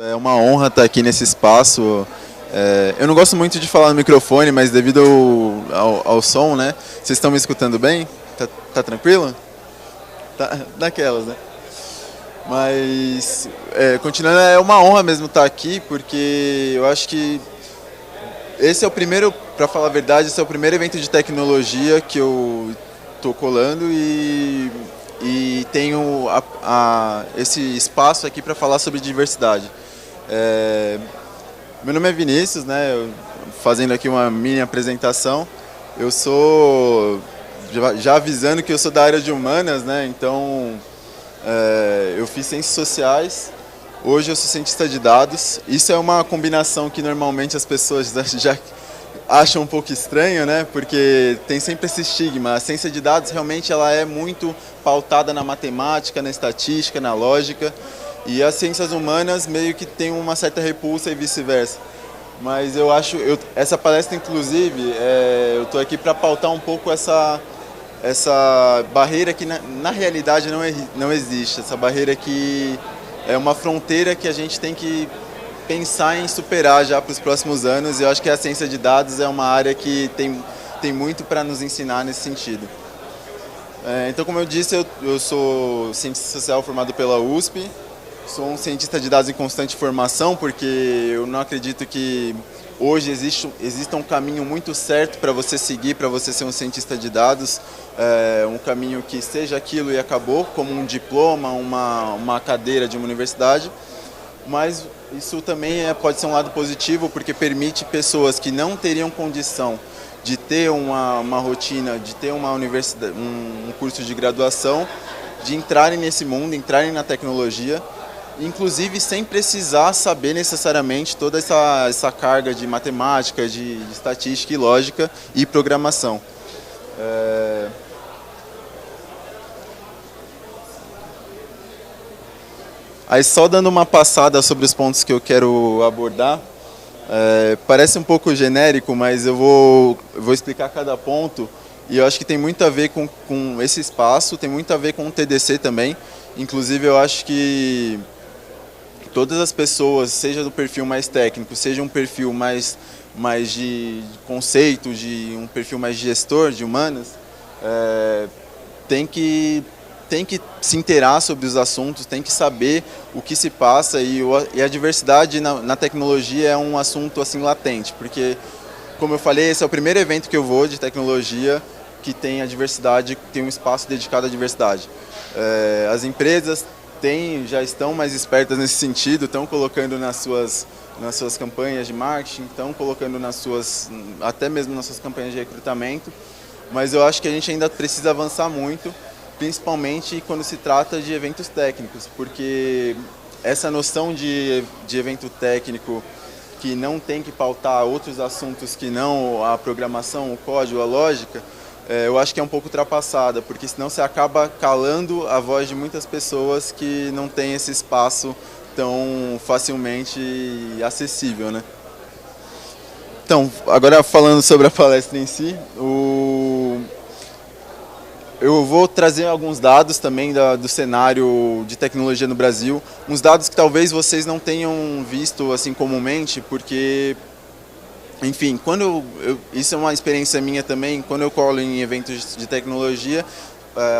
É uma honra estar aqui nesse espaço. Eu não gosto muito de falar no microfone, mas devido ao som, né? Vocês estão me escutando bem? Tá tranquilo? Tá, daquelas, né? Mas, continuando, é uma honra mesmo estar aqui, porque eu acho que esse é o primeiro, para falar a verdade, esse é o primeiro evento de tecnologia que eu estou colando e tenho esse espaço aqui para falar sobre diversidade. Meu nome é Vinícius, né? Fazendo aqui uma mini apresentação. Eu sou, já avisando que eu sou da área de humanas, né? Então, eu fiz ciências sociais. Hoje eu sou cientista de dados. Isso é uma combinação que normalmente as pessoas já acham um pouco estranho, né? Porque tem sempre esse estigma. A ciência de dados realmente ela é muito pautada na matemática, na estatística, na lógica. E as ciências humanas meio que tem uma certa repulsa e vice-versa. Mas eu acho, essa palestra inclusive, eu estou aqui para pautar um pouco essa barreira que na realidade não existe. Essa barreira que é uma fronteira que a gente tem que pensar em superar já para os próximos anos. E eu acho que a ciência de dados é uma área que tem muito para nos ensinar nesse sentido. Então, como eu disse, eu sou cientista social formado pela USP. Sou um cientista de dados em constante formação, porque eu não acredito que hoje exista um caminho muito certo para você seguir, para você ser um cientista de dados. Um caminho que seja aquilo e acabou, como um diploma, uma cadeira de uma universidade. Mas isso também pode ser um lado positivo, porque permite pessoas que não teriam condição de ter uma rotina, de ter uma universidade, um curso de graduação, de entrarem nesse mundo, entrarem na tecnologia, inclusive sem precisar saber necessariamente toda essa carga de matemática, de estatística e lógica e programação. Aí só dando uma passada sobre os pontos que eu quero abordar, parece um pouco genérico, mas eu vou explicar cada ponto e eu acho que tem muito a ver com esse espaço, tem muito a ver com o TDC também. Inclusive eu acho que todas as pessoas, seja do perfil mais técnico, seja um perfil mais de conceito, de um perfil mais de gestor, de humanas, tem que se inteirar sobre os assuntos, tem que saber o que se passa e a diversidade na tecnologia é um assunto assim latente, porque, como eu falei, esse é o primeiro evento que eu vou de tecnologia que tem a diversidade, tem um espaço dedicado à diversidade. As empresas já estão mais espertas nesse sentido, estão colocando nas suas campanhas de marketing, estão colocando até mesmo nas suas campanhas de recrutamento, mas eu acho que a gente ainda precisa avançar muito, principalmente quando se trata de eventos técnicos, porque essa noção de evento técnico que não tem que pautar outros assuntos que não a programação, o código, a lógica, eu acho que é um pouco ultrapassada, porque senão você acaba calando a voz de muitas pessoas que não têm esse espaço tão facilmente acessível, né? Então, agora falando sobre a palestra em si, eu vou trazer alguns dados também do cenário de tecnologia no Brasil, uns dados que talvez vocês não tenham visto assim comumente, porque, enfim, isso é uma experiência minha também, quando eu colo em eventos de tecnologia,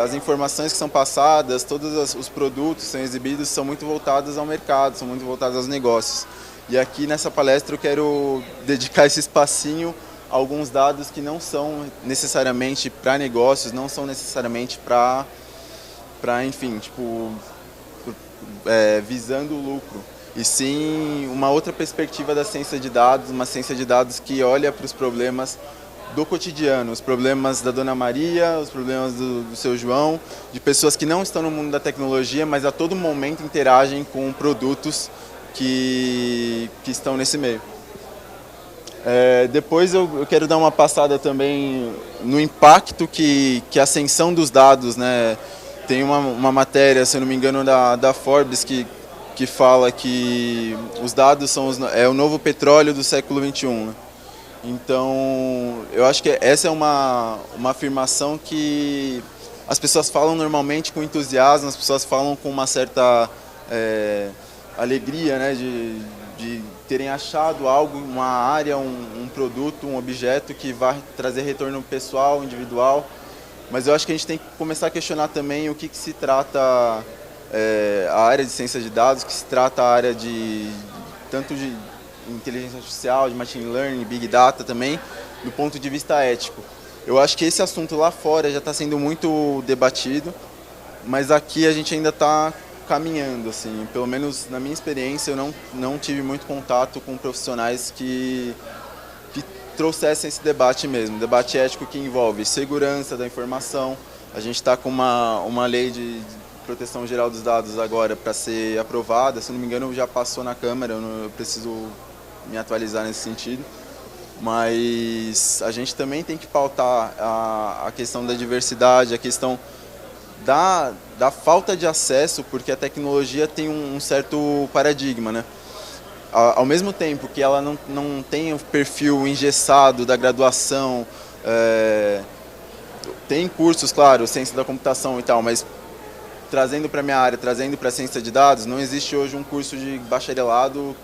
as informações que são passadas, todos os produtos que são exibidos são muito voltados ao mercado, são muito voltados aos negócios. E aqui nessa palestra eu quero dedicar esse espacinho a alguns dados que não são necessariamente para negócios, não são necessariamente para enfim, tipo, visando o lucro. E sim uma outra perspectiva da ciência de dados, uma ciência de dados que olha para os problemas do cotidiano, os problemas da Dona Maria, os problemas do seu João, de pessoas que não estão no mundo da tecnologia, mas a todo momento interagem com produtos que estão nesse meio. Depois eu quero dar uma passada também no impacto que a ascensão dos dados, né? Tem uma matéria, se eu não me engano, da Forbes que fala que os dados são o novo petróleo do século XXI. Né? Então, eu acho que essa é uma afirmação que as pessoas falam normalmente com entusiasmo, as pessoas falam com uma certa alegria, né, de terem achado algo, uma área, um produto, um objeto que vai trazer retorno pessoal, individual. Mas eu acho que a gente tem que começar a questionar também o que se trata a área de ciência de dados, que se trata a área tanto de inteligência artificial, de machine learning, big data também, do ponto de vista ético. Eu acho que esse assunto lá fora já está sendo muito debatido, mas aqui a gente ainda está caminhando, assim. Pelo menos na minha experiência, eu não tive muito contato com profissionais que trouxessem esse debate mesmo, debate ético que envolve segurança da informação. A gente está com uma lei de proteção geral dos dados agora para ser aprovada, se não me engano já passou na Câmara, eu preciso me atualizar nesse sentido. Mas a gente também tem que pautar a questão da diversidade, a questão da falta de acesso, porque a tecnologia tem um certo paradigma, né? Ao mesmo tempo que ela não tem o perfil engessado da graduação, tem cursos, claro, ciência da computação e tal, mas trazendo para a minha área, trazendo para a ciência de dados, não existe hoje um curso de bacharelado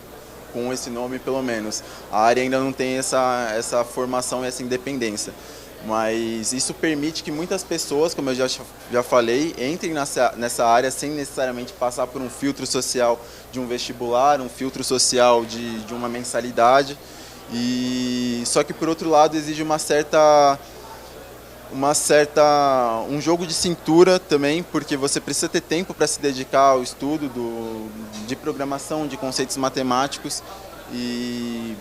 com esse nome, pelo menos. A área ainda não tem essa formação e essa independência. Mas isso permite que muitas pessoas, como eu já falei, entrem nessa área sem necessariamente passar por um filtro social de um vestibular, um filtro social de uma mensalidade. Só que, por outro lado, exige um jogo de cintura também, porque você precisa ter tempo para se dedicar ao estudo de programação, de conceitos matemáticos e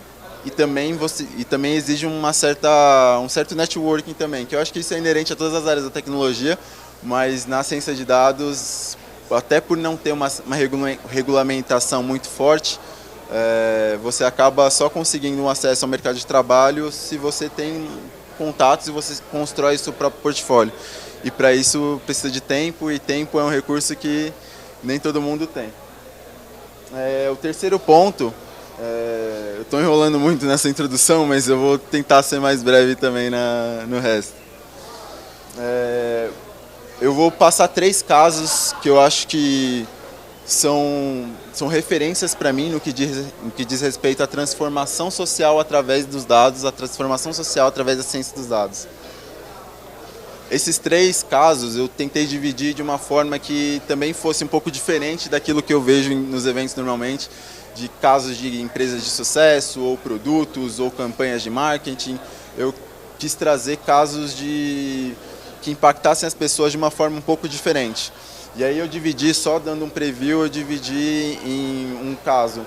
também exige um certo networking também, que eu acho que isso é inerente a todas as áreas da tecnologia, mas na ciência de dados, até por não ter uma regulamentação muito forte, você acaba só conseguindo um acesso ao mercado de trabalho se você tem contatos e você constrói o seu próprio portfólio. E para isso precisa de tempo, e tempo é um recurso que nem todo mundo tem. O terceiro ponto, eu estou enrolando muito nessa introdução, mas eu vou tentar ser mais breve também no resto. Eu vou passar 3 casos que eu acho que são referências para mim no que diz respeito à transformação social através dos dados, a transformação social através da ciência dos dados. Esses 3 casos eu tentei dividir de uma forma que também fosse um pouco diferente daquilo que eu vejo nos eventos normalmente, de casos de empresas de sucesso, ou produtos, ou campanhas de marketing. Eu quis trazer casos que impactassem as pessoas de uma forma um pouco diferente. E aí eu dividi, só dando um preview, eu dividi em um caso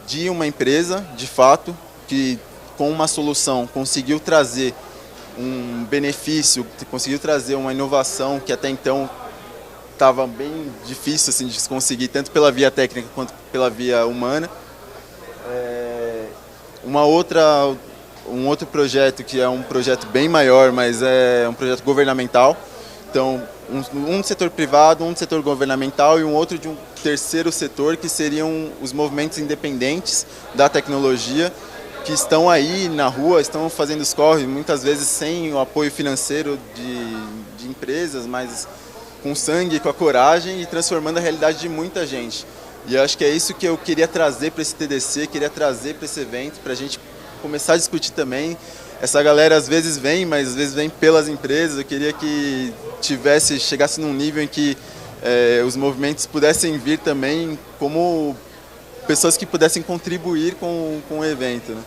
de uma empresa, de fato, que com uma solução conseguiu trazer um benefício, conseguiu trazer uma inovação que até então estava bem difícil assim, de se conseguir, tanto pela via técnica quanto pela via humana. Um outro projeto, que é um projeto bem maior, mas é um projeto governamental. Então, um do setor privado, um do setor governamental e um outro de um terceiro setor, que seriam os movimentos independentes da tecnologia, que estão aí na rua, estão fazendo os corre, muitas vezes sem o apoio financeiro de empresas, mas com sangue, com a coragem e transformando a realidade de muita gente. E eu acho que é isso que eu queria trazer para esse TDC, queria trazer para esse evento, para a gente começar a discutir também. Essa galera às vezes vem, mas às vezes vem pelas empresas. Eu queria que chegasse num nível em que os movimentos pudessem vir também como pessoas que pudessem contribuir com o evento, né?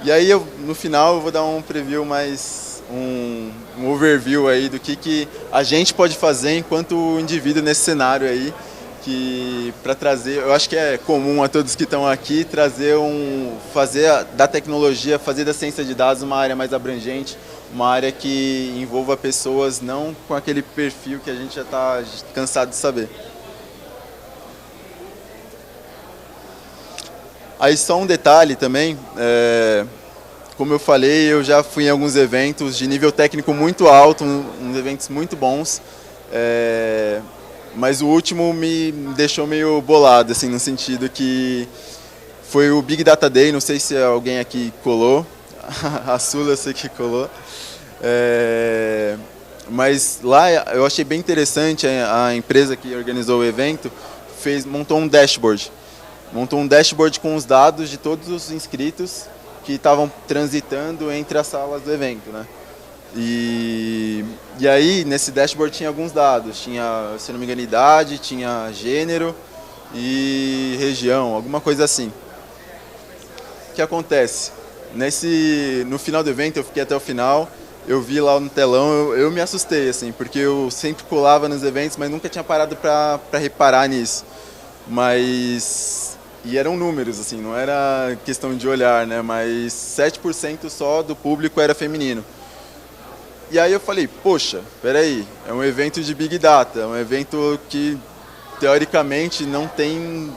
E aí no final eu vou dar um preview mais um overview aí do que a gente pode fazer enquanto indivíduo nesse cenário aí, que para trazer, eu acho que é comum a todos que estão aqui fazer da tecnologia, fazer da ciência de dados uma área mais abrangente, uma área que envolva pessoas não com aquele perfil que a gente já está cansado de saber. Aí só um detalhe também, como eu falei, eu já fui em alguns eventos de nível técnico muito alto, uns eventos muito bons, mas o último me deixou meio bolado, assim, no sentido que foi o Big Data Day, não sei se alguém aqui colou, a Sula eu sei que colou. Mas lá eu achei bem interessante, a empresa que organizou o evento montou um dashboard. Montou um dashboard com os dados de todos os inscritos que estavam transitando entre as salas do evento, né? E aí, nesse dashboard tinha alguns dados. Tinha, se não me engano, idade, tinha gênero e região, alguma coisa assim. O que acontece? No final do evento, eu fiquei até o final, eu vi lá no telão, eu me assustei, assim, porque eu sempre colava nos eventos, mas nunca tinha parado para reparar nisso. E eram números, assim, não era questão de olhar, né? Mas 7% só do público era feminino. E aí eu falei, poxa, peraí, é um evento de Big Data, é um evento que teoricamente não tem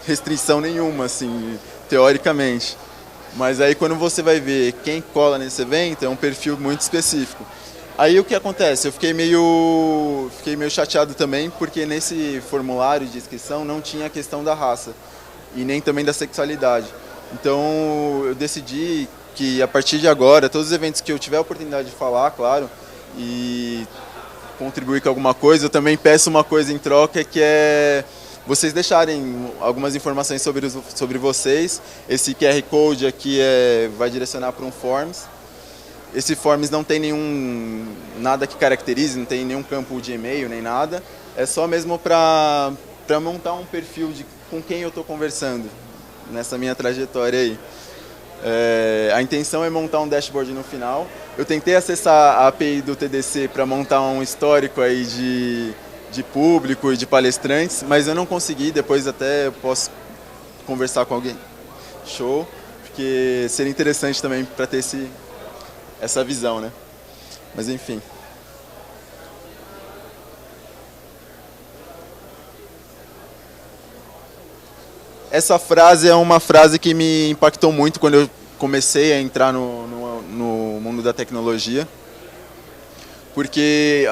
restrição nenhuma, assim, teoricamente. Mas aí quando você vai ver quem cola nesse evento, é um perfil muito específico. Aí o que acontece? Eu fiquei meio chateado também, porque nesse formulário de inscrição não tinha a questão da raça e nem também da sexualidade. Então eu decidi que a partir de agora, todos os eventos que eu tiver a oportunidade de falar, claro, e contribuir com alguma coisa, eu também peço uma coisa em troca, que é vocês deixarem algumas informações sobre vocês. Esse QR Code aqui vai direcionar para um Forms. Esse Forms não tem nada que caracterize, não tem nenhum campo de e-mail, nem nada. É só mesmo para montar um perfil com quem eu estou conversando nessa minha trajetória aí. A intenção é montar um dashboard no final. Eu tentei acessar a API do TDC para montar um histórico aí de público e de palestrantes, mas eu não consegui. Depois até eu posso conversar com alguém. Show, porque seria interessante também para ter essa visão, né? Mas enfim. Essa frase é uma frase que me impactou muito quando eu comecei a entrar no mundo da tecnologia, porque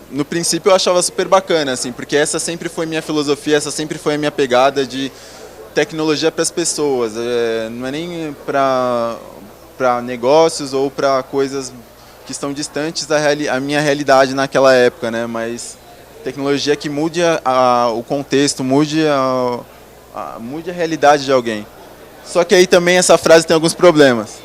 no princípio eu achava super bacana, assim, porque essa sempre foi minha filosofia, essa sempre foi a minha pegada de tecnologia para as pessoas, não é nem para negócios ou para coisas que estão distantes da minha realidade naquela época, né? Mas tecnologia que mude o contexto, mude a realidade de alguém. Só que aí também essa frase tem alguns problemas.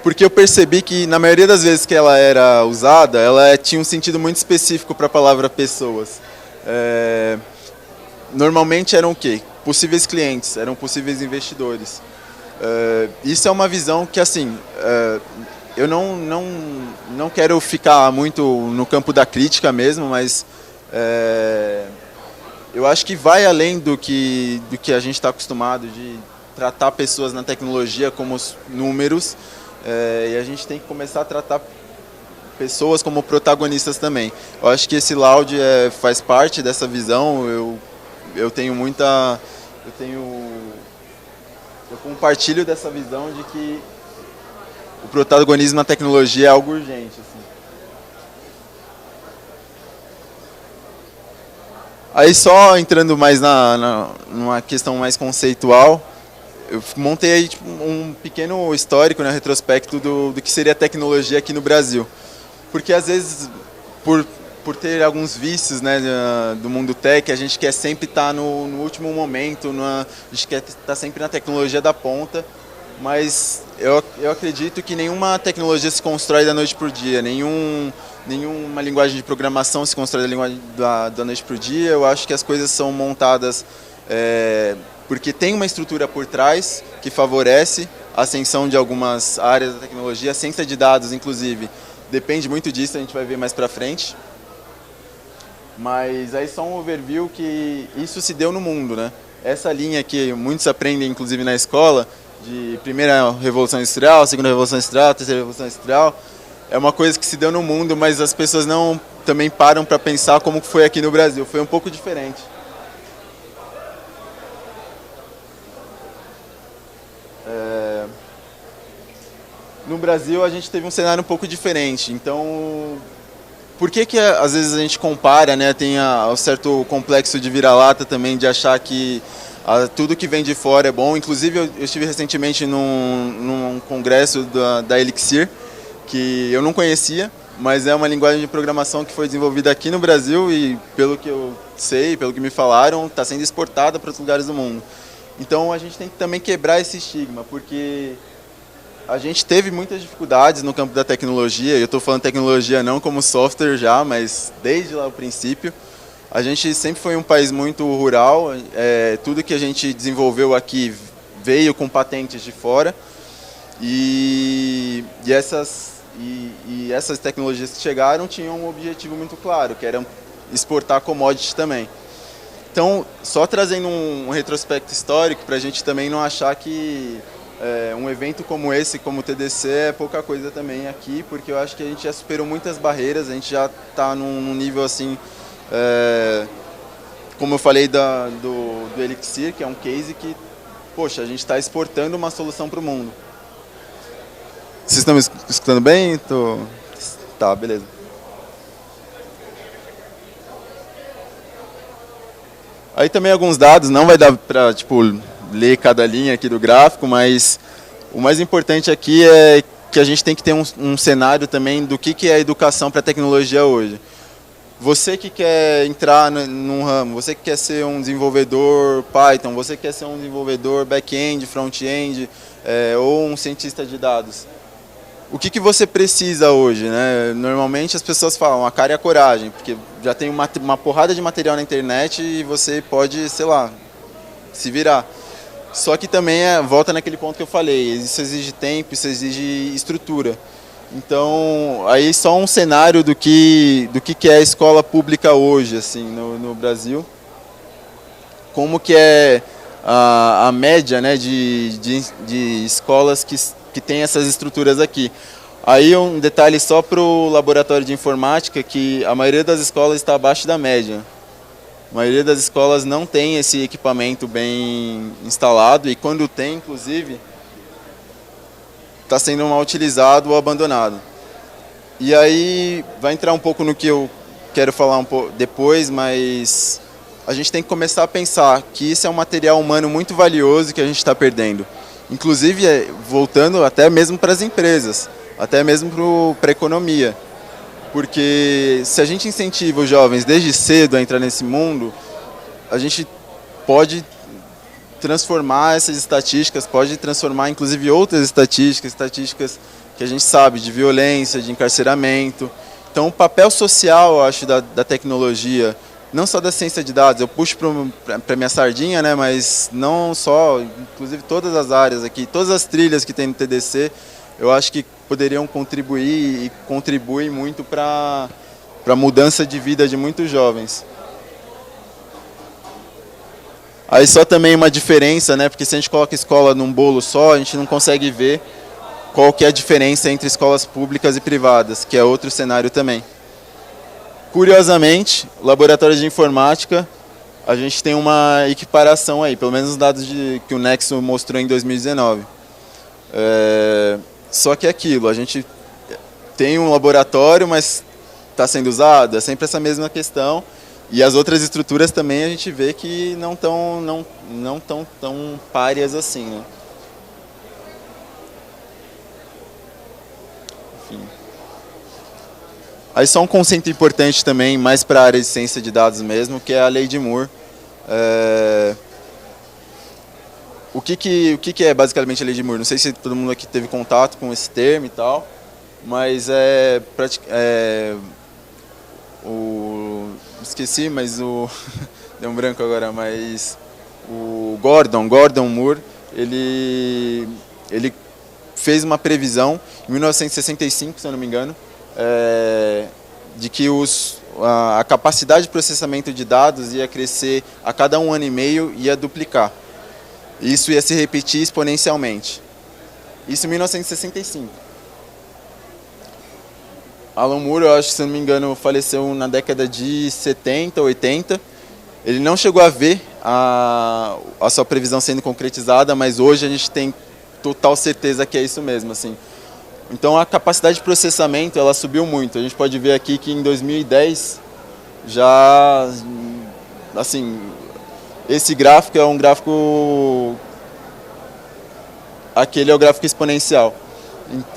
Porque eu percebi que na maioria das vezes que ela era usada, ela tinha um sentido muito específico para a palavra pessoas. Normalmente eram o quê? Possíveis clientes, eram possíveis investidores. Isso é uma visão que, assim, eu não quero ficar muito no campo da crítica mesmo, mas eu acho que vai além do que a gente está acostumado de tratar pessoas na tecnologia como números, e a gente tem que começar a tratar pessoas como protagonistas também. Eu acho que esse Loud faz parte dessa visão. Eu compartilho dessa visão de que o protagonismo na tecnologia é algo urgente, assim. Aí só entrando mais numa questão mais conceitual, eu montei aí tipo, um pequeno histórico, né, retrospecto do que seria a tecnologia aqui no Brasil. Porque às vezes, por ter alguns vícios, né, do mundo tech, a gente quer sempre estar no último momento, a gente quer estar sempre na tecnologia da ponta, mas eu acredito que nenhuma tecnologia se constrói da noite para o dia, nenhuma linguagem de programação se constrói da noite para o dia. Eu acho que as coisas são montadas porque tem uma estrutura por trás que favorece a ascensão de algumas áreas da tecnologia, a ciência de dados, inclusive. Depende muito disso, a gente vai ver mais para frente. Mas aí só um overview que isso se deu no mundo, né? Essa linha que muitos aprendem, inclusive na escola, de primeira revolução industrial, segunda revolução industrial, terceira revolução industrial, é uma coisa que se deu no mundo, mas as pessoas não também param para pensar como foi aqui no Brasil. Foi um pouco diferente. No Brasil a gente teve um cenário um pouco diferente, então por que às vezes a gente compara, né, tem o certo complexo de vira-lata também de achar que tudo que vem de fora é bom. Inclusive, eu estive recentemente num congresso da Elixir, que eu não conhecia, mas é uma linguagem de programação que foi desenvolvida aqui no Brasil e, pelo que eu sei, pelo que me falaram, está sendo exportada para outros lugares do mundo. Então, a gente tem que também quebrar esse estigma, porque a gente teve muitas dificuldades no campo da tecnologia. Eu estou falando tecnologia não como software já, mas desde lá o princípio. A gente sempre foi um país muito rural, tudo que a gente desenvolveu aqui veio com patentes de fora e essas tecnologias que chegaram tinham um objetivo muito claro, que era exportar commodities também. Então, só trazendo um retrospecto histórico para a gente também não achar que um evento como esse, como o TDC, é pouca coisa também aqui, porque eu acho que a gente já superou muitas barreiras, a gente já está num nível assim... como eu falei do Elixir, que é um case que, poxa, a gente está exportando uma solução para o mundo. Vocês estão me escutando bem? Tá, beleza. Aí também alguns dados, não vai dar para ler cada linha aqui do gráfico, mas o mais importante aqui é que a gente tem que ter um cenário também do que é a educação para a tecnologia hoje. Você que quer entrar num ramo, você que quer ser um desenvolvedor Python, você que quer ser um desenvolvedor back-end, front-end, ou um cientista de dados. O que você precisa hoje, né? Normalmente as pessoas falam a cara e a coragem, porque já tem uma porrada de material na internet e você pode, sei lá, se virar. Só que também volta naquele ponto que eu falei, isso exige tempo, isso exige estrutura. Então, aí só um cenário do que é a escola pública hoje, assim, no Brasil. Como que é a média, né, de escolas que tem essas estruturas aqui. Aí um detalhe só para o laboratório de informática, que a maioria das escolas está abaixo da média. A maioria das escolas não tem esse equipamento bem instalado e quando tem, inclusive, está sendo mal utilizado ou abandonado. E aí vai entrar um pouco no que eu quero falar um pouco depois, mas a gente tem que começar a pensar que isso é um material humano muito valioso que a gente está perdendo. Inclusive, voltando até mesmo para as empresas, até mesmo para a economia. Porque se a gente incentiva os jovens desde cedo a entrar nesse mundo, a gente pode transformar essas estatísticas, pode transformar inclusive outras estatísticas que a gente sabe, de violência, de encarceramento. Então o papel social, eu acho, da tecnologia, não só da ciência de dados, eu puxo para minha sardinha, né, mas não só, inclusive todas as áreas aqui, todas as trilhas que tem no TDC, eu acho que poderiam contribuir e contribuem muito para a mudança de vida de muitos jovens. Aí só também uma diferença, né? Porque se a gente coloca escola num bolo só, a gente não consegue ver qual que é a diferença entre escolas públicas e privadas, que é outro cenário também. Curiosamente, laboratórios de informática, a gente tem uma equiparação aí, pelo menos os dados que o Nexo mostrou em 2019. Só que é aquilo, a gente tem um laboratório, mas está sendo usado, é sempre essa mesma questão. E as outras estruturas também a gente vê que não estão tão párias assim, né? Enfim. Aí só um conceito importante também, mais para a área de ciência de dados mesmo, que é a lei de Moore. O que é basicamente a lei de Moore? Não sei se todo mundo aqui teve contato com esse termo e tal, mas esqueci, mas deu um branco agora, mas o Gordon Moore, ele fez uma previsão em 1965, se eu não me engano, de que a capacidade de processamento de dados ia crescer a cada 1 ano e meio, ia duplicar. Isso ia se repetir exponencialmente. Isso em 1965. Alan Moore, eu acho, se não me engano, faleceu na década de 70, 80. Ele não chegou a ver a sua previsão sendo concretizada, mas hoje a gente tem total certeza que é isso mesmo, assim. Então a capacidade de processamento ela subiu muito. A gente pode ver aqui que em 2010 já, assim, Esse gráfico é um gráfico... Aquele é o gráfico exponencial.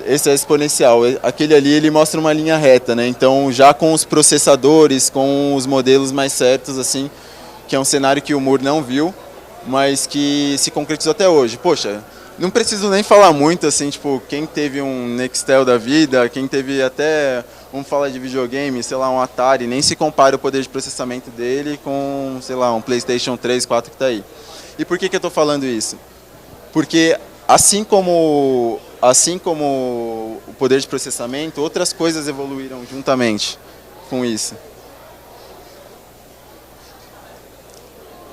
Esse é exponencial. Aquele ali ele mostra uma linha reta, né? Então já com os processadores, com os modelos mais certos, assim, que é um cenário que o Moore não viu, mas que se concretizou até hoje. Poxa, não preciso nem falar muito, assim, tipo, quem teve um Nextel da vida, quem teve até, vamos falar de videogame, sei lá, um Atari, nem se compara o poder de processamento dele com, sei lá, um PlayStation 3, 4 que está aí. E por que eu estou falando isso? Porque assim como o poder de processamento, outras coisas evoluíram juntamente com isso.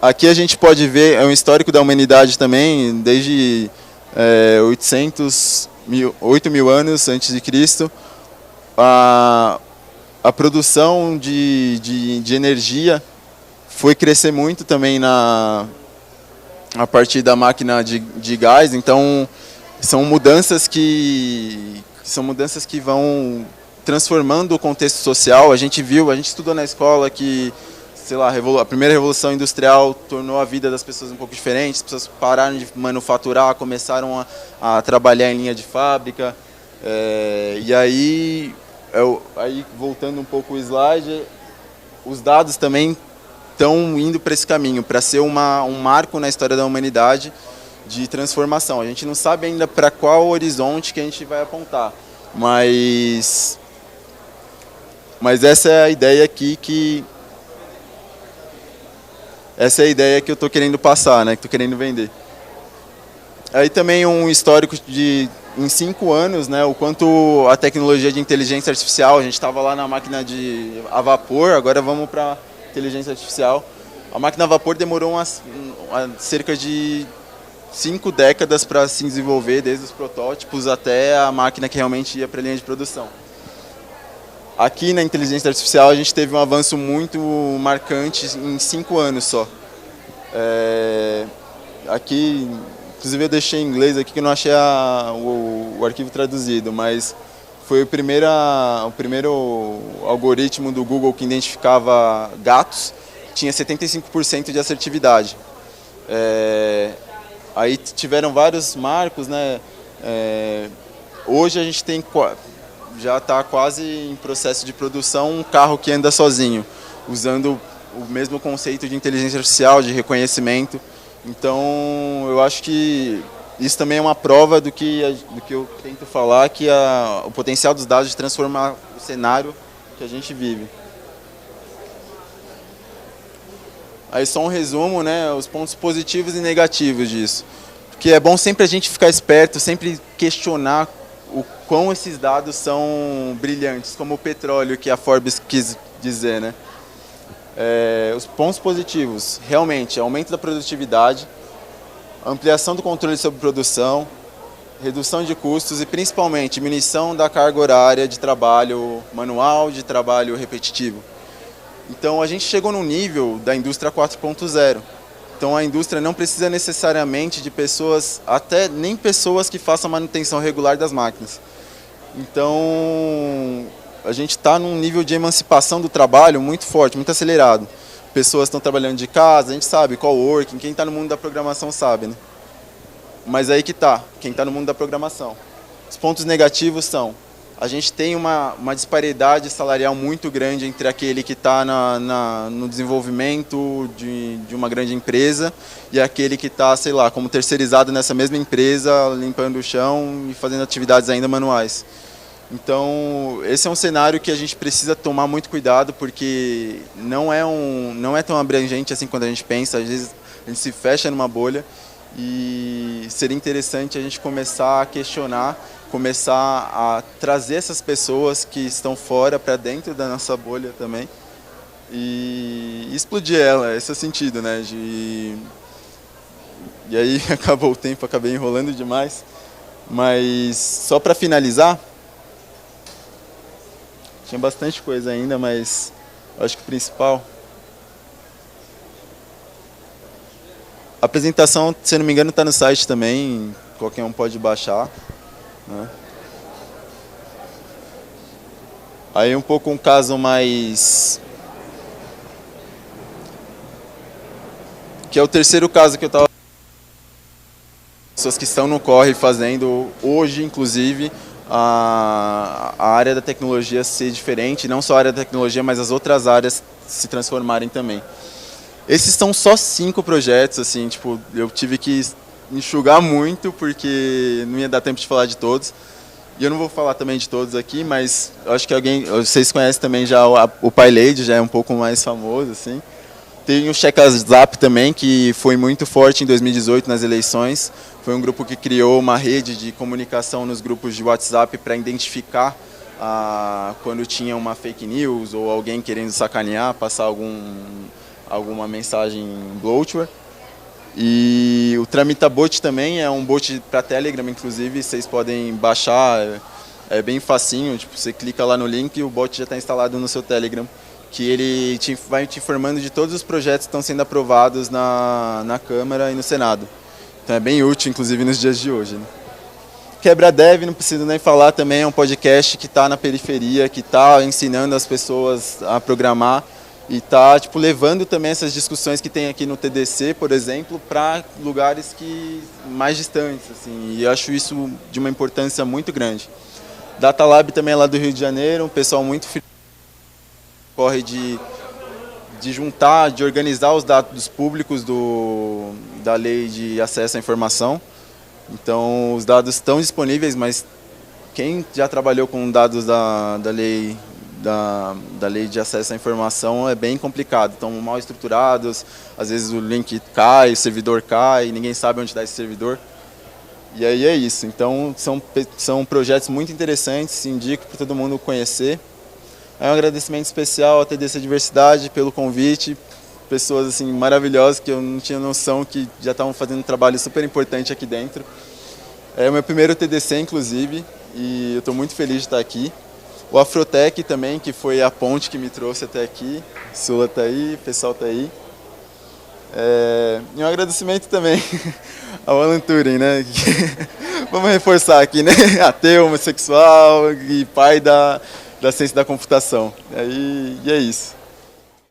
Aqui a gente pode ver, é um histórico da humanidade também, desde 8 mil anos antes de Cristo. A produção de energia foi crescer muito também a partir da máquina de gás. Então são mudanças que vão transformando o contexto social. A gente estudou na escola que, sei lá, a primeira revolução industrial tornou a vida das pessoas um pouco diferente. As pessoas pararam de manufaturar, começaram a trabalhar em linha de fábrica. E aí voltando um pouco o slide, os dados também estão indo para esse caminho, para ser um marco na história da humanidade de transformação. A gente não sabe ainda para qual horizonte que a gente vai apontar, mas essa é a ideia aqui essa é a ideia que eu estou querendo passar, né, que estou querendo vender. Aí também um histórico em 5 anos, né, o quanto a tecnologia de inteligência artificial, a gente estava lá na máquina a vapor, agora vamos para inteligência artificial. A máquina a vapor demorou cerca de 5 décadas para se desenvolver, desde os protótipos até a máquina que realmente ia para a linha de produção. Aqui na inteligência artificial a gente teve um avanço muito marcante em 5 anos só. Aqui, inclusive eu deixei em inglês aqui que eu não achei o arquivo traduzido, mas foi o primeiro algoritmo do Google que identificava gatos, tinha 75% de assertividade. Aí tiveram vários marcos, né? Hoje a gente já está quase em processo de produção um carro que anda sozinho, usando o mesmo conceito de inteligência artificial, de reconhecimento. Então eu acho que isso também é uma prova do que eu tento falar, que o potencial dos dados de transformar o cenário que a gente vive. Aí só um resumo, né, os pontos positivos e negativos disso. Porque é bom sempre a gente ficar esperto, sempre questionar o quão esses dados são brilhantes, como o petróleo que a Forbes quis dizer, né? Os pontos positivos, realmente, aumento da produtividade, ampliação do controle sobre produção, redução de custos e principalmente diminuição da carga horária de trabalho manual, de trabalho repetitivo. Então a gente chegou num nível da indústria 4.0. Então a indústria não precisa necessariamente de pessoas, até nem pessoas que façam manutenção regular das máquinas. Então a gente está num nível de emancipação do trabalho muito forte, muito acelerado. Pessoas estão trabalhando de casa, a gente sabe, coworking, quem está no mundo da programação sabe, né? Mas aí que está, quem está no mundo da programação. Os pontos negativos são: a gente tem uma disparidade salarial muito grande entre aquele que está no desenvolvimento de uma grande empresa e aquele que está, sei lá, como terceirizado nessa mesma empresa, limpando o chão e fazendo atividades ainda manuais. Então, esse é um cenário que a gente precisa tomar muito cuidado, porque não é tão abrangente assim quando a gente pensa. Às vezes a gente se fecha numa bolha e seria interessante a gente começar a questionar, começar a trazer essas pessoas que estão fora para dentro da nossa bolha também e explodir ela, esse é o sentido, né? E aí acabou o tempo, acabei enrolando demais, mas só para finalizar, tinha bastante coisa ainda, mas acho que o principal... A apresentação, se não me engano, está no site também, qualquer um pode baixar, né? Aí um pouco um caso mais que é o terceiro caso que eu estava... Pessoas que estão no corre fazendo, hoje inclusive, a área da tecnologia ser diferente, não só a área da tecnologia, mas as outras áreas se transformarem também. Esses são só 5 projetos, assim, tipo, eu tive que enxugar muito, porque não ia dar tempo de falar de todos. E eu não vou falar também de todos aqui, mas eu acho que vocês conhecem também já o PyLady, já é um pouco mais famoso, assim. Tem o CheckZap também, que foi muito forte em 2018 nas eleições. Foi um grupo que criou uma rede de comunicação nos grupos de WhatsApp para identificar quando tinha uma fake news ou alguém querendo sacanear, passar alguma mensagem bloatware. E o Tramitabot também é um bot para Telegram, inclusive, vocês podem baixar, é bem facinho, tipo, você clica lá no link e o bot já está instalado no seu Telegram, que ele vai te informando de todos os projetos que estão sendo aprovados na Câmara e no Senado. Então é bem útil, inclusive, nos dias de hoje, né? QuebraDev, não preciso nem falar, também é um podcast que está na periferia, que está ensinando as pessoas a programar e está tipo, levando também essas discussões que tem aqui no TDC, por exemplo, para lugares mais distantes. Assim, e eu acho isso de uma importância muito grande. DataLab também é lá do Rio de Janeiro, um pessoal muito corre de juntar, de organizar os dados públicos da lei de acesso à informação. Então, os dados estão disponíveis, mas quem já trabalhou com dados da lei de acesso à informação é bem complicado. Estão mal estruturados, às vezes o link cai, o servidor cai, ninguém sabe onde está esse servidor. E aí é isso. Então, são projetos muito interessantes, indico para todo mundo conhecer. É um agradecimento especial à TDC Diversidade pelo convite, pessoas assim maravilhosas que eu não tinha noção que já estavam fazendo um trabalho super importante aqui dentro. É o meu primeiro TDC, inclusive, e eu estou muito feliz de estar aqui. O Afrotech também, que foi a ponte que me trouxe até aqui. Sula está aí, o pessoal está aí. E um agradecimento também ao Alan Turing, né? Vamos reforçar aqui, né? Ateu, homossexual e pai da ciência da computação. E é isso.